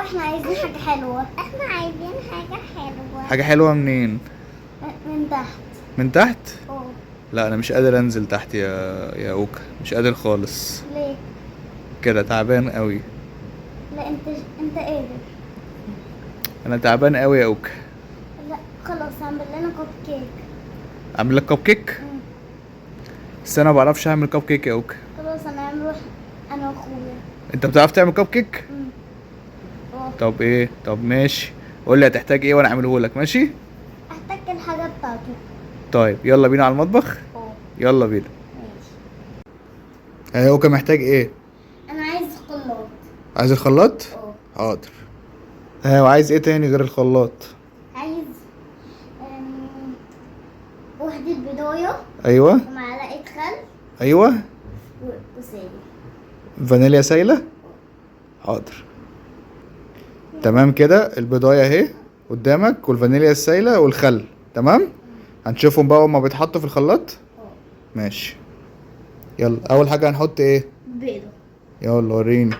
احنا عايزين حاجة حلوة. احنا عايزين حاجة حلوة. حاجة حلوة منين؟ من تحت. من تحت؟ اه. لا انا مش قادر انزل تحت يا اوكا، مش قادر خالص ليه؟ كده، تعبان قوي. لا انت قادر. انا تعبان قوي يا اوكا. لا خلاص هعمل لنا كوب كيك. اعمل لك كب كيك؟ بس انا ما بعرفش اعمل كب كيك يا اوكا. خلاص انا هعمله انا واخويا. انت بتعرف تعمل كب كيك؟ اه. طب ايه؟ طب ماشي، قول لي هتحتاج ايه وانا اعمله لك. ماشي احتاج الحاجة بتاعته. طيب يلا بينا على المطبخ. اه. يلا بينا. ماشي. اوكا محتاج ايه؟ انا عايز خلاط. عايز الخلاط؟ اه. حاضر. وعايز ايه تاني غير الخلاط؟ عايز وحدة بضاية ايوه. ومعلقة خل ايوه. وسائل. فانيليا سايلة. حاضر. تمام كده، البضاية اهي قدامك والفانيليا السايلة والخل. تمام، هنشوفهم بقى هما بيتحطوا في الخلاط. ماشي، يلا اول حاجة هنحط ايه؟ بيضة. يلا وريني،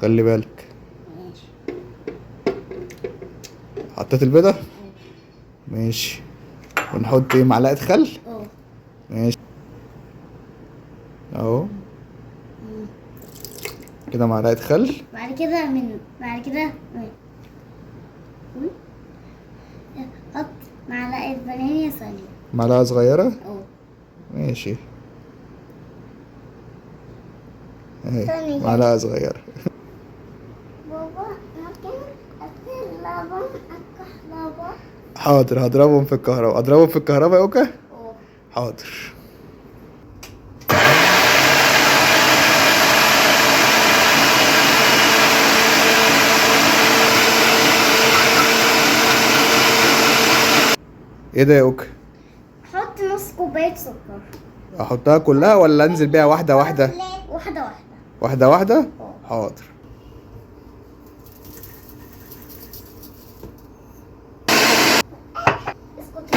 خلي بالك. ماشي. حطيت البيضة. ماشي، ونحط ايه؟ معلقة خل. اه. ماشي اهو كده معلقة خل. بعد كده حط معلقة فانيليا ثانية. معلقة صغيرة. اه. ماشي اهي ثانية. معلقة صغيرة. بابا ممكن اللبن الكهرباء. حاضر، هضربهم في الكهرباء. اضربهم في الكهرباء يا اوكا. اه. حاضر. ايه ده يا اوكا؟ حط نص كوباية سكر. احطها كلها ولا انزل بيها واحدة واحدة؟ واحدة واحدة. واحدة واحدة. اه. حاضر. اسكت.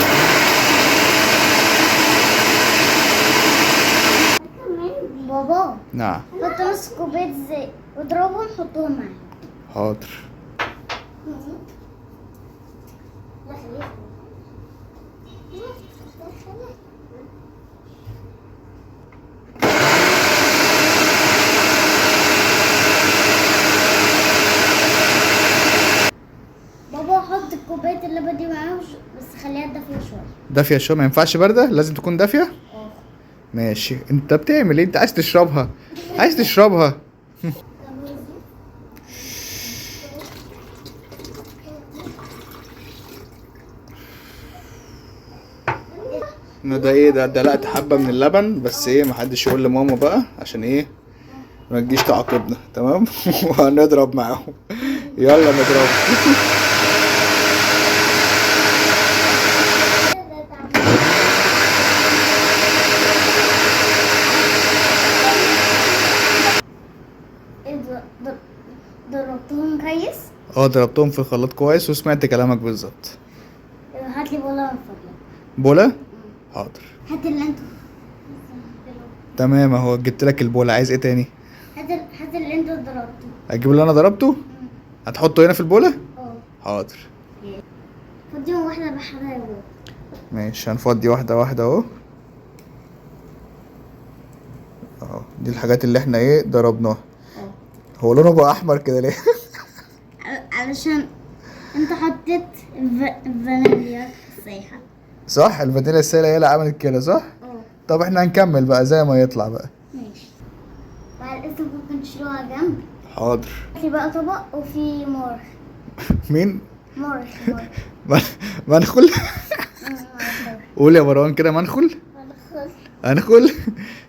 بابا نعم. حط نص كوباية زيت واضربهم حطهم معايا. حاضر. لا خليها. بابا حط كوباية اللبن دي معاهم بس خليها دافية شوية. دافية شوية؟ ما ينفعش باردة، لازم تكون دافية. اه. ماشي، انت بتعمل ايه؟ انت عايز تشربها؟ عايز تشربها؟ ده ايه ده؟ دلقت حبة من اللبن بس ايه، محدش يقول لماما بقى عشان ايه ما تجيش تعاقبنا. تمام. وهنضرب معاهم. يلا نضرب. ضربتهم كويس. ضربتهم في الخلاط كويس وسمعت كلامك بالظبط. هات لي بوله من فضلك. بولا. حاضر. هات اللي انتوا. تمام اهو، جبت لك البولا. عايز ايه تاني؟ هات اللي انتوا ضربتوه. هتجيب اللي انا ضربته؟ هتحطه هنا في البولا. اه. حاضر. فضيهم واحده بحدها يا بابا. ماشي، هنفضي واحده واحده اهو. دي الحاجات اللي احنا ايه ضربناها. هو لونه بقى احمر كده ليه؟ علشان انت حطيت الفانيليا السايحه. صح، الفانيليا السائله هي اللي عملت كده، صح؟ طب احنا هنكمل بقى زي ما يطلع بقى. ماشي. بعد اذنك ممكن تشيلوها جنب. حاضر. في بقى طبق وفي مرخ. مين؟ مرخ. منخل. قول يا مروان كده، منخل. منخل.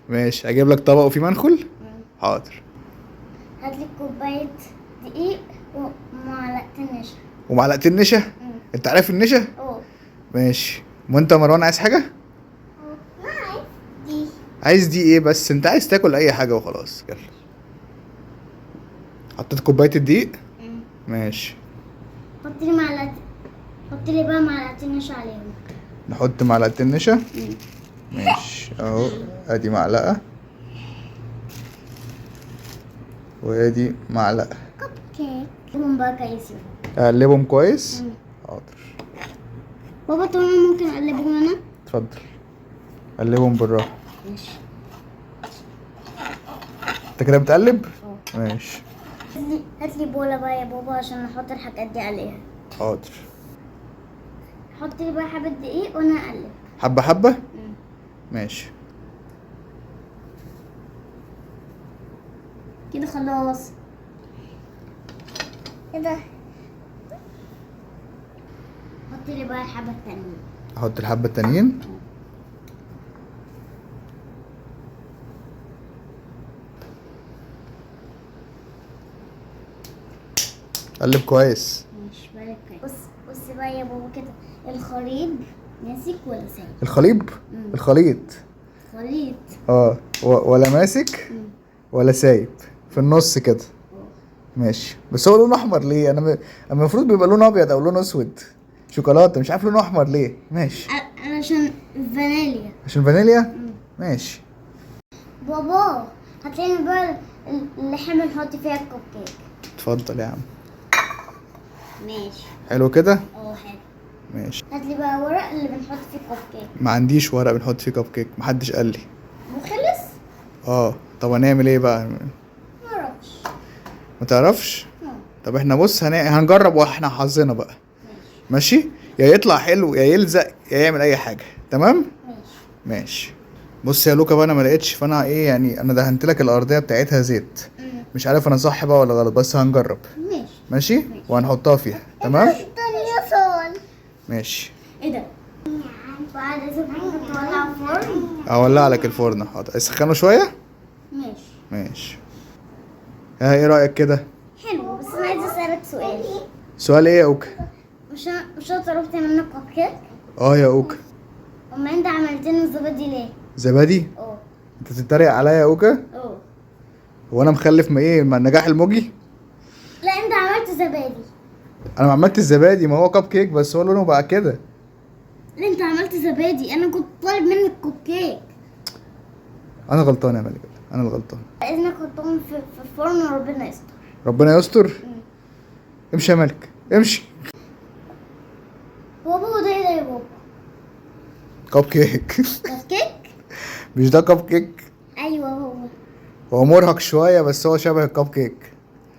ماشي، هجيب لك طبق وفيه منخل. حاضر. هات لي كوبايه دقيق ومعلقتين نشا. ومعلقتين نشا؟ انت عارف النشا؟ اه. ماشي. وانت يا مروان عايز حاجه؟ عايز دي. عايز دي ايه بس؟ انت عايز تاكل اي حاجه وخلاص. يلا، حطيت كوبايه الدقيق. ماشي. حط لي بقى معلقتين نشا عليهم. نحط معلقتين نشا. ماشي اهو، ادي معلقه. وادي معلقة. كب كيك. هم بقى كويسين. اقلبهم كويس. حاضر. بابا طب انا ممكن اقلبهم انا؟ اتفضل. قلبهم بالراحة. ماشي. انت كده بتقلب؟ ماشي. هاتلي بولة بقى يا بابا عشان احط الحاجات دي عليها. حاضر. حط لي بقى حبة دقيق وانا اقلب. حبة حبة؟ ماشي. كده خلاص. كده. حط لي بقى الحبة التانية. احط الحبة التانيين. قلب كويس. ماشي بالك كويس. بص بقى يا بابا كده الخليط ماسك ولا سايب؟ الخليط. الخليط. خليط. ولا ماسك ولا سايب، في النص كده. ماشي. بس هو لونه احمر ليه؟ انا المفروض بيبقى لونه ابيض او لونه اسود شوكولاته، مش عارف لونه احمر ليه. ماشي. علشان فانيليا. عشان فانيليا. ماشي. بابا هتلاقي بقى اللحمة اللي نحط فيها الكب كيك. اتفضل يا عم. ماشي. حلو كده. حلو. ماشي. هاتلي بقى ورق اللي بنحط فيه الكب كيك. ما عنديش ورق بنحط فيه كب كيك، محدش قال لي. وخلص؟ طب هنعمل ايه بقى؟ معرفش. ما تعرفش؟ طب احنا بص هنجرب واحنا حظنا بقى. ماشي. يا يطلع حلو يا يلزق يا يعمل اي حاجه. تمام. ماشي. بص يا لوكا بقى، انا ما لقيتش، فانا ايه يعني، انا دهنت لك الارضيه بتاعتها زيت. مش عارف انا صح بقى ولا غلط، بس هنجرب. ماشي. وهنحطها فيها. تمام. التانية صال. ماشي. ايه ده؟ بعد اذا تولع الفرن. اولع لك الفرن. حاضر. اسخنه شويه. ماشي. ماشي. ها ايه رايك كده؟ حلو. بس انا عايزه اسالك سؤال. سؤال ايه يا اوكا؟ مش انا طلبت منك كب كيك؟ يا اوكا. اما انت عملت لنا الزبادي ليه؟ زبادي؟ انت بتتريق عليا يا اوكا؟ هو انا مخلف ما ايه، ما النجاح الموجي؟ لا انت عملت زبادي. انا ما عملتش الزبادي، ما هو كب كيك بس هو لونه بقى كده. لا انت عملت زبادي، انا كنت طالب منك كب كيك. انا غلطان يا ملك، انا الغلطان. اذنك حطهم في الفرن وربنا يستر. ربنا يستر. امشي يا ملك امشي. بابا وده ايه ده يا بابا؟ كب كيك. كب كيك؟ مش ده كب كيك؟ ايوه هو مرهق شويه بس هو شبه الكب كيك.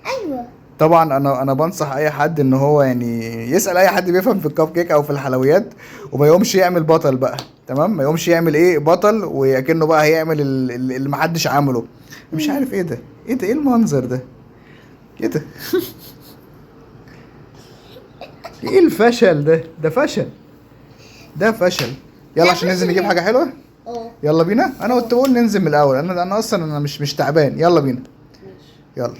ايوه. طبعا انا بنصح اي حد ان هو يعني يسال اي حد بيفهم في الكب كيك او في الحلويات، وما يقومش يعمل بطل بقى. تمام. ما يقومش يعمل ايه بطل وكأنه بقى هيعمل اللي محدش عمله. مش عارف ايه ده، ايه المنظر ده، ايه ده. ايه الفشل ده فشل، ده فشل. يلا عشان ننزل نجيب حاجه حلوه. يلا بينا. انا كنت بقول ننزل من الاول، انا اصلا مش تعبان. يلا بينا. يلا.